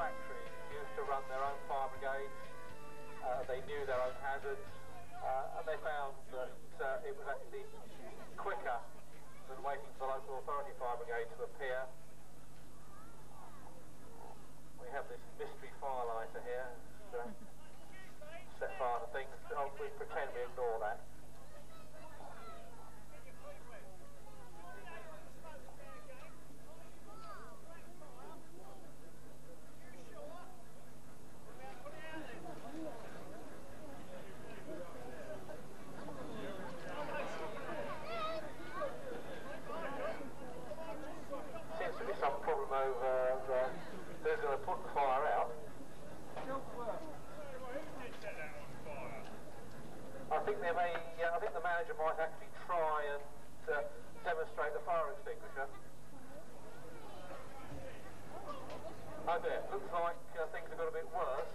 factories used to run their own fire brigades. They knew their own hazards, and they found that it was actually quicker than waiting for the local authority fire brigade to appear. We have this mystery fire lighter here, set fire to things. Oh, we pretend we ignore that. Seems to be some problem over who's going to put the fire out. I think the manager might actually try and demonstrate the fire extinguisher. Oh dear, looks like things have got a bit worse.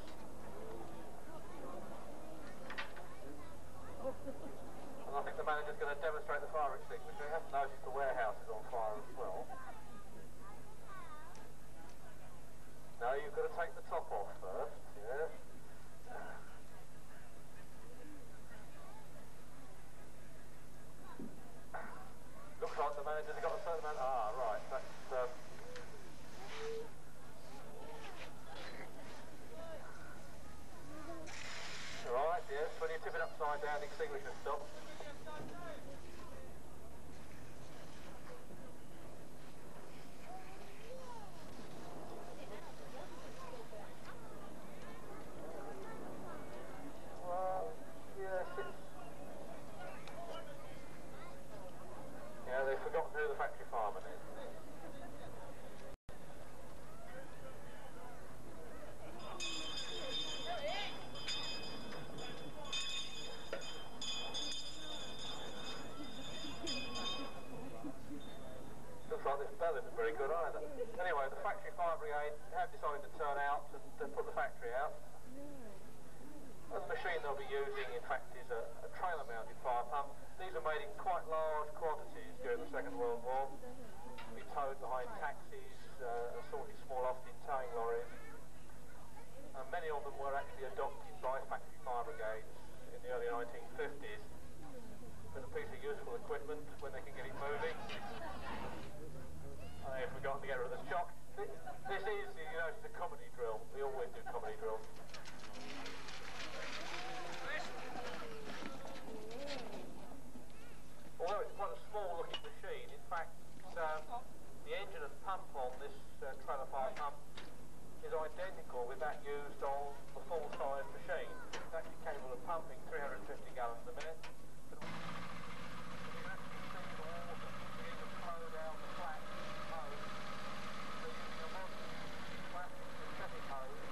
And I think the manager's going to demonstrate the fire extinguisher. He hasn't noticed the warehouse is on fire as well. No, you've got to take the top off first, yes. Looks like the manager's got a certain amount. Ah, right, that's... Right, yes, when you tip it upside down, the extinguisher stops. Well, yes, it's... Yeah, they've forgotten who the factory fireman is. Looks like this bell isn't very good either. Anyway, the factory fire brigade have decided to turn out and put the factory out. And the machine they'll be using, in fact, is a trailer-mounted fire pump. These are made in quite large quantities during the Second World War. Be towed behind taxis, assorted small Austin towing lorries. And many of them were actually adopted by factory fire brigades in the early 1950s. As a piece of useful equipment when they can get it moving. I have forgotten to get rid of the shock. This is, you know, it's a comedy drill. We always do comedy drills. Although it's quite a small looking machine, in fact, the engine and pump on this trailer fire pump is identical with that used on the full-size machine. It's actually capable of pumping 350 gallons a minute. But you can actually see the water begin to flow down the flat hose. So using a modern flat synthetic hose.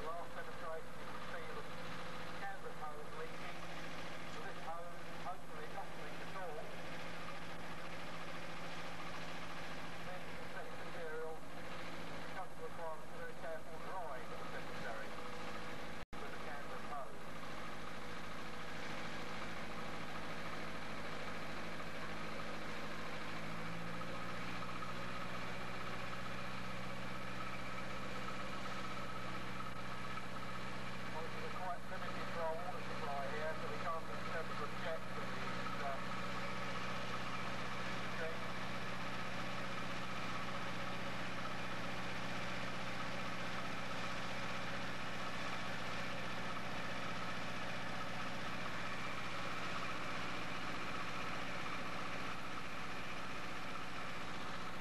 The last demonstration you can see the canvas hose leaking. So this hose hopefully not leak at all. Then synthetic material becomes the requirement for very careful drying if necessary with the canvas hose. Obviously we're quite limited for our water supply here, so we can't necessarily project with these machines.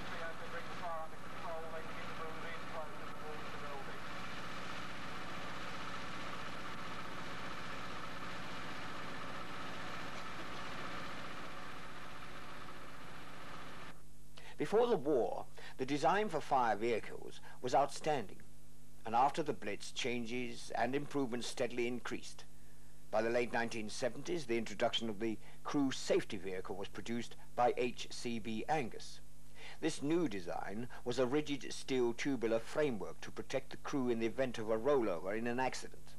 So as they bring the fire under control, they begin to move in closer towards the building. Before the war, the design for fire vehicles was outstanding, and after the Blitz, changes and improvements steadily increased. By the late 1970s, the introduction of the crew safety vehicle was produced by HCB Angus. This new design was a rigid steel tubular framework to protect the crew in the event of a rollover in an accident.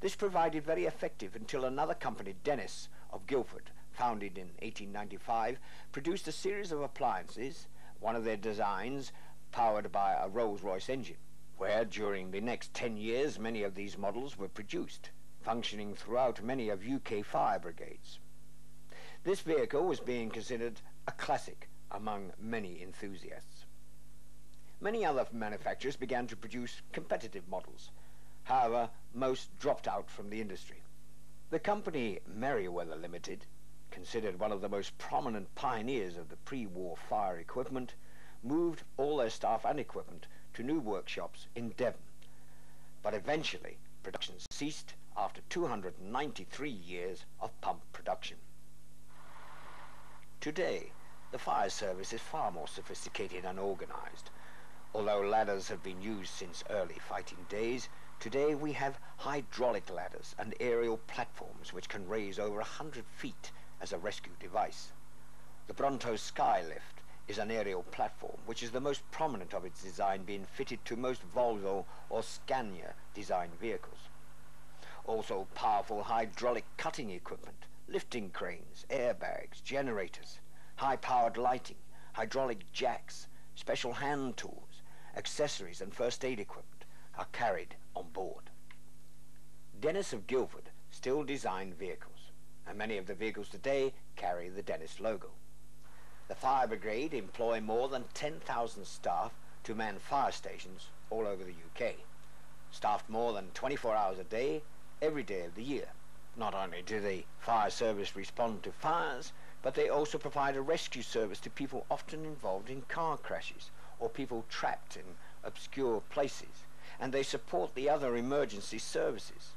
This provided very effective until another company, Dennis of Guildford, founded in 1895, produced a series of appliances one of their designs powered by a Rolls-Royce engine, where during the next 10 years many of these models were produced, functioning throughout many of UK fire brigades. This vehicle was being considered a classic among many enthusiasts. Many other manufacturers began to produce competitive models. However, most dropped out from the industry. The company Merryweather Limited, considered one of the most prominent pioneers of the pre-war fire equipment, moved all their staff and equipment to new workshops in Devon. But eventually, production ceased after 293 years of pump production. Today, the fire service is far more sophisticated and organized. Although ladders have been used since early fighting days, today we have hydraulic ladders and aerial platforms which can raise over 100 feet as a rescue device. The Bronto Skylift is an aerial platform which is the most prominent of its design, being fitted to most Volvo or Scania designed vehicles. Also powerful hydraulic cutting equipment, lifting cranes, airbags, generators, high-powered lighting, hydraulic jacks, special hand tools, accessories and first aid equipment are carried on board. Dennis of Guildford still design vehicles, and many of the vehicles today carry the Dennis logo. The fire brigade employ more than 10,000 staff to man fire stations all over the UK, staffed more than 24 hours a day, every day of the year. Not only do the fire service respond to fires, but they also provide a rescue service to people often involved in car crashes or people trapped in obscure places, and they support the other emergency services.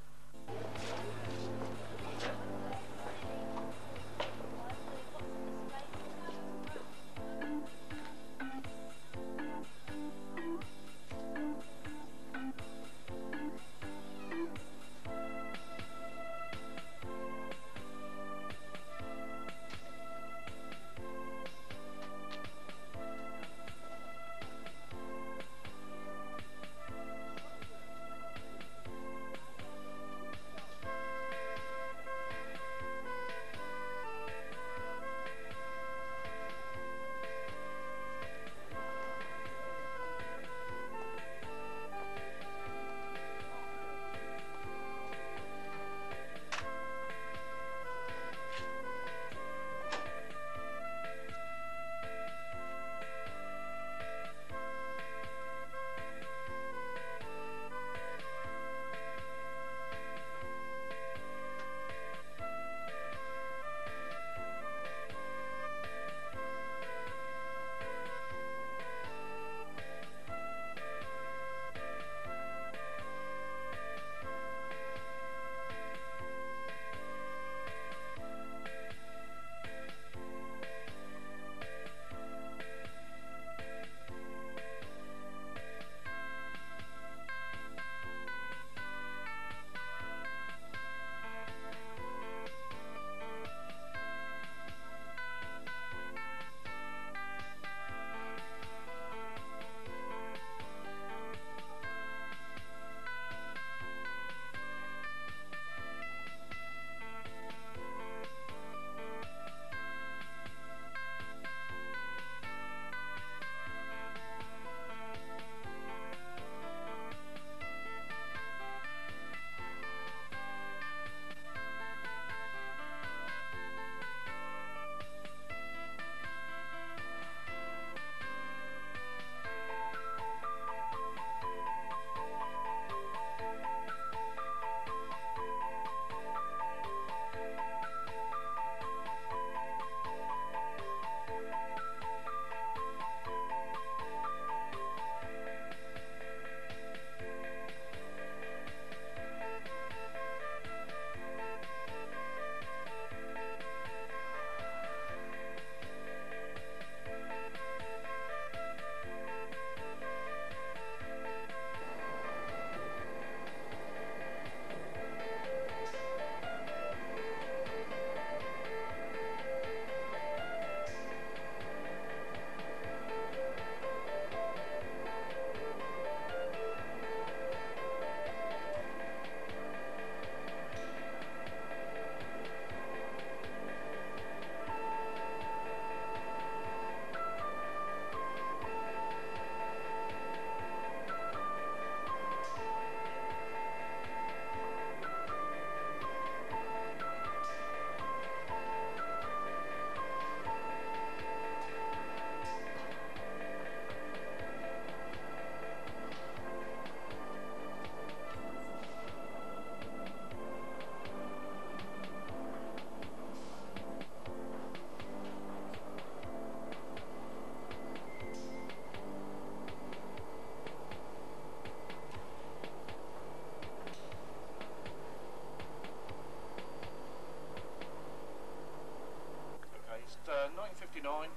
F-59,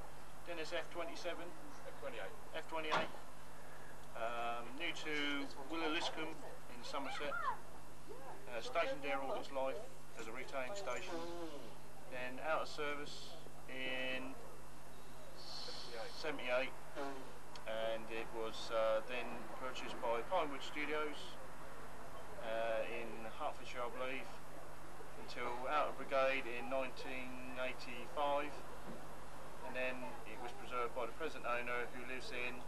then there's F-27, F-28, new to Willow-Liscombe in Somerset, stationed there all its life as a retailing station, then out of service in 78, and it was then purchased by Pinewood Studios in Hertfordshire, I believe, until out of brigade in 1985, and then it was preserved by the present owner, who lives in